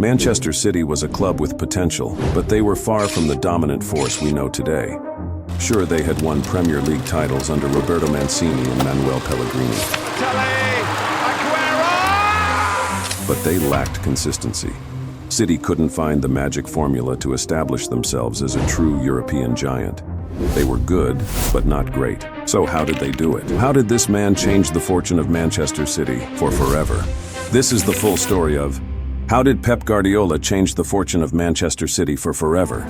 Manchester City was a club with potential, but they were far from the dominant force we know today. Sure, they had won Premier League titles under Roberto Mancini and Manuel Pellegrini. But they lacked consistency. City couldn't find the magic formula to establish themselves as a true European giant. They were good, but not great. So how did they do it? How did this man change the fortune of Manchester City for forever? This is the full story of how did Pep Guardiola change the fortune of Manchester City for forever?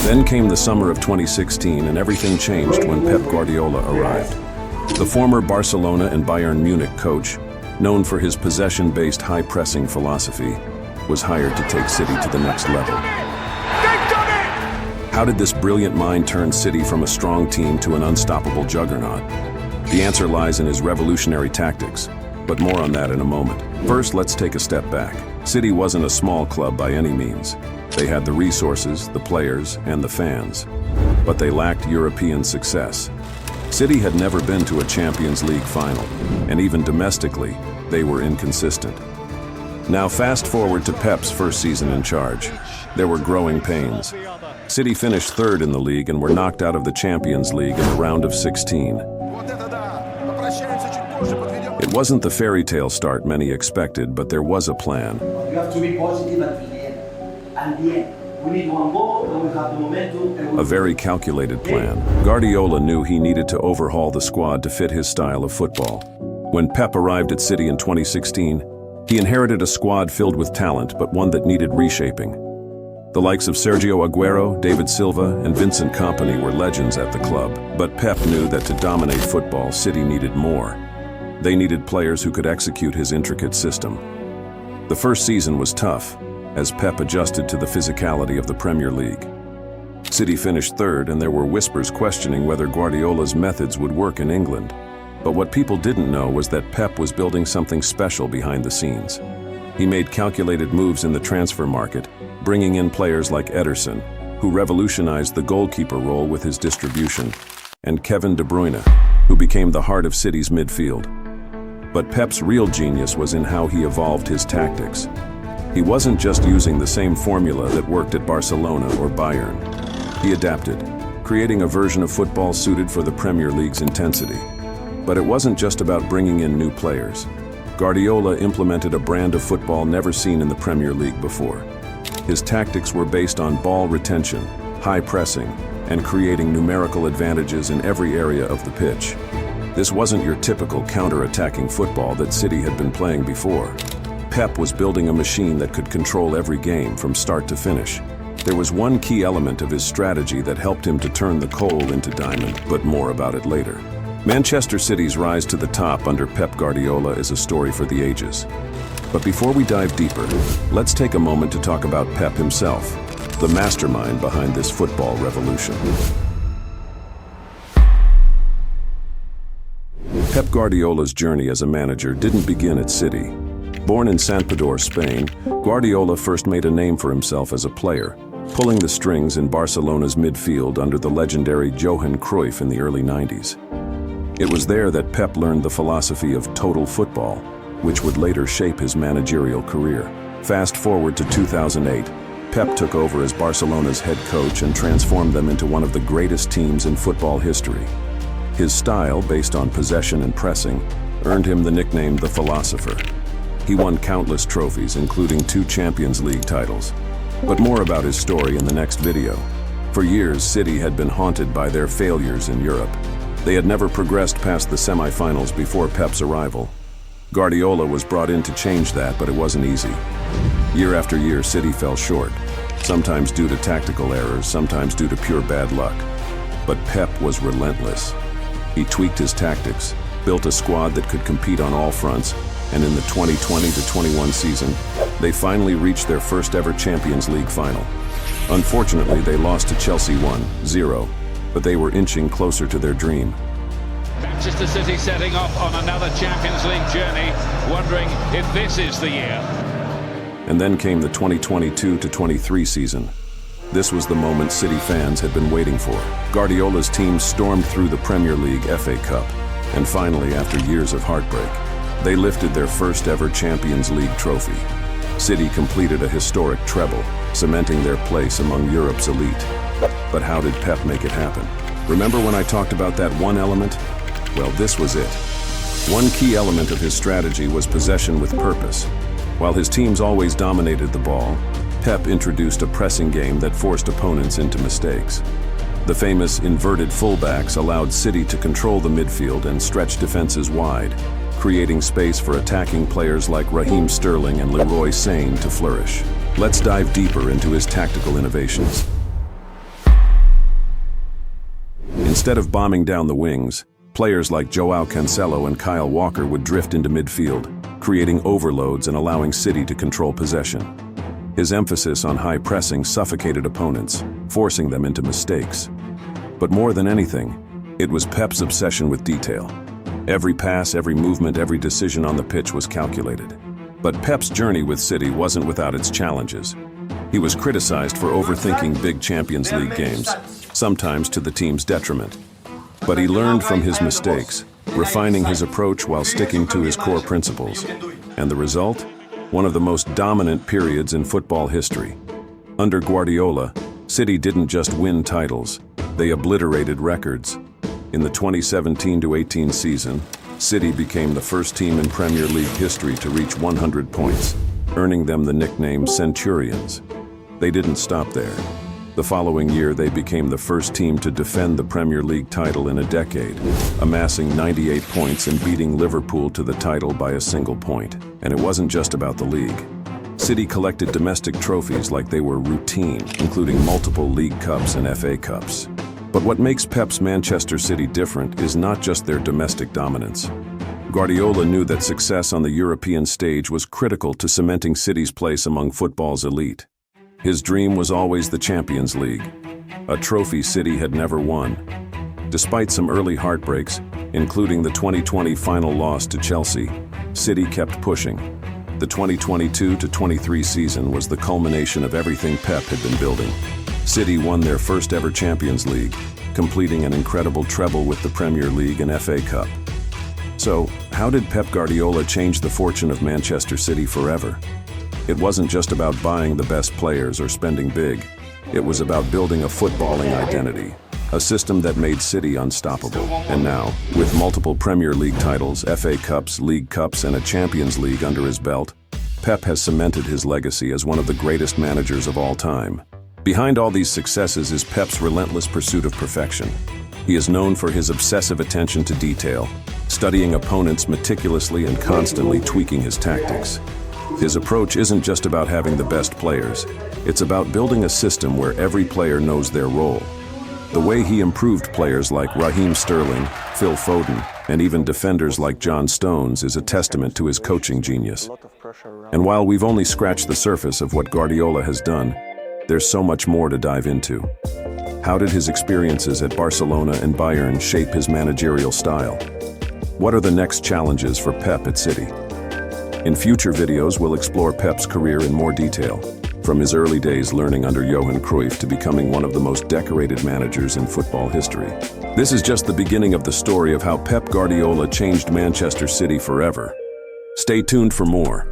Then came the summer of 2016 and everything changed when Pep Guardiola arrived. The former Barcelona and Bayern Munich coach, known for his possession-based high-pressing philosophy, was hired to take City to the next level. How did this brilliant mind turn City from a strong team to an unstoppable juggernaut? The answer lies in his revolutionary tactics, but more on that in a moment. First, let's take a step back. City wasn't a small club by any means. They had the resources, the players, and the fans, but they lacked European success. City had never been to a Champions League final, and even domestically, they were inconsistent. Now fast forward to Pep's first season in charge. There were growing pains. City finished third in the league and were knocked out of the Champions League in the round of 16. It wasn't the fairy tale start many expected, but there was a plan. You have to be positive at the end. At the end. We need one goal, then we have the momentum. A very calculated plan. Guardiola knew he needed to overhaul the squad to fit his style of football. When Pep arrived at City in 2016, he inherited a squad filled with talent, but one that needed reshaping. The likes of Sergio Aguero, David Silva, and Vincent Kompany were legends at the club, but Pep knew that to dominate football, City needed more. They needed players who could execute his intricate system. The first season was tough, as Pep adjusted to the physicality of the Premier League. City finished third, and there were whispers questioning whether Guardiola's methods would work in England. But what people didn't know was that Pep was building something special behind the scenes. He made calculated moves in the transfer market, bringing in players like Ederson, who revolutionized the goalkeeper role with his distribution, and Kevin De Bruyne, who became the heart of City's midfield. But Pep's real genius was in how he evolved his tactics. He wasn't just using the same formula that worked at Barcelona or Bayern. He adapted, creating a version of football suited for the Premier League's intensity. But it wasn't just about bringing in new players. Guardiola implemented a brand of football never seen in the Premier League before. His tactics were based on ball retention, high pressing, and creating numerical advantages in every area of the pitch. This wasn't your typical counter-attacking football that City had been playing before. Pep was building a machine that could control every game from start to finish. There was one key element of his strategy that helped him to turn the coal into diamond, but more about it later. Manchester City's rise to the top under Pep Guardiola is a story for the ages. But before we dive deeper, let's take a moment to talk about Pep himself, the mastermind behind this football revolution. Pep Guardiola's journey as a manager didn't begin at City. Born in Santpedor, Spain, Guardiola first made a name for himself as a player, pulling the strings in Barcelona's midfield under the legendary Johan Cruyff in the early 90s. It was there that Pep learned the philosophy of total football, which would later shape his managerial career. Fast forward to 2008, Pep took over as Barcelona's head coach and transformed them into one of the greatest teams in football history. His style, based on possession and pressing, earned him the nickname the Philosopher. He won countless trophies, including 2 Champions League titles. But more about his story in the next video. For years, City had been haunted by their failures in Europe. They had never progressed past the semi-finals before Pep's arrival. Guardiola was brought in to change that, but it wasn't easy. Year after year, City fell short, sometimes due to tactical errors, sometimes due to pure bad luck. But Pep was relentless. He tweaked his tactics, built a squad that could compete on all fronts, and in the 2020-21 season, they finally reached their first ever Champions League final. Unfortunately, they lost to Chelsea 1-0, but they were inching closer to their dream. Manchester City setting off on another Champions League journey, wondering if this is the year. And then came the 2022-23 season. This was the moment City fans had been waiting for. Guardiola's team stormed through the Premier League, FA Cup, And finally, after years of heartbreak, they lifted their first ever Champions League trophy. City completed a historic treble, cementing their place among Europe's elite. But how did Pep make it happen? Remember when I talked about that one element? Well, this was it. One key element of his strategy was possession with purpose. While his teams always dominated the ball, Pep introduced a pressing game that forced opponents into mistakes. The famous inverted fullbacks allowed City to control the midfield and stretch defenses wide, creating space for attacking players like Raheem Sterling and Leroy Sane to flourish. Let's dive deeper into his tactical innovations. Instead of bombing down the wings, players like Joao Cancelo and Kyle Walker would drift into midfield, creating overloads and allowing City to control possession. His emphasis on high pressing suffocated opponents, forcing them into mistakes. But more than anything, it was Pep's obsession with detail. Every pass, every movement, every decision on the pitch was calculated. But Pep's journey with City wasn't without its challenges. He was criticized for overthinking big Champions League games, sometimes to the team's detriment. But he learned from his mistakes, refining his approach while sticking to his core principles. And the result? One of the most dominant periods in football history. Under Guardiola, City didn't just win titles, they obliterated records. In the 2017-18 season, City became the first team in Premier League history to reach 100 points, earning them the nickname Centurions. They didn't stop there. The following year, they became the first team to defend the Premier League title in a decade, amassing 98 points and beating Liverpool to the title by a single point. And it wasn't just about the league. City collected domestic trophies like they were routine, including multiple League Cups and FA Cups. But what makes Pep's Manchester City different is not just their domestic dominance. Guardiola knew that success on the European stage was critical to cementing City's place among football's elite. His dream was always the Champions League, a trophy City had never won. Despite some early heartbreaks, including the 2020 final loss to Chelsea, City kept pushing. The 2022-23 season was the culmination of everything Pep had been building. City won their first ever Champions League, completing an incredible treble with the Premier League and FA Cup. So, how did Pep Guardiola change the fortune of Manchester City forever? It wasn't just about buying the best players or spending big. It was about building a footballing identity, a system that made City unstoppable. And now, with multiple Premier League titles, FA Cups, League Cups, and a Champions League under his belt, Pep has cemented his legacy as one of the greatest managers of all time. Behind all these successes is Pep's relentless pursuit of perfection. He is known for his obsessive attention to detail, studying opponents meticulously and constantly tweaking his tactics. His approach isn't just about having the best players, it's about building a system where every player knows their role. The way he improved players like Raheem Sterling, Phil Foden, and even defenders like John Stones is a testament to his coaching genius. And while we've only scratched the surface of what Guardiola has done, there's so much more to dive into. How did his experiences at Barcelona and Bayern shape his managerial style? What are the next challenges for Pep at City? In future videos, we'll explore Pep's career in more detail, from his early days learning under Johan Cruyff to becoming one of the most decorated managers in football history. This is just the beginning of the story of how Pep Guardiola changed Manchester City forever. Stay tuned for more.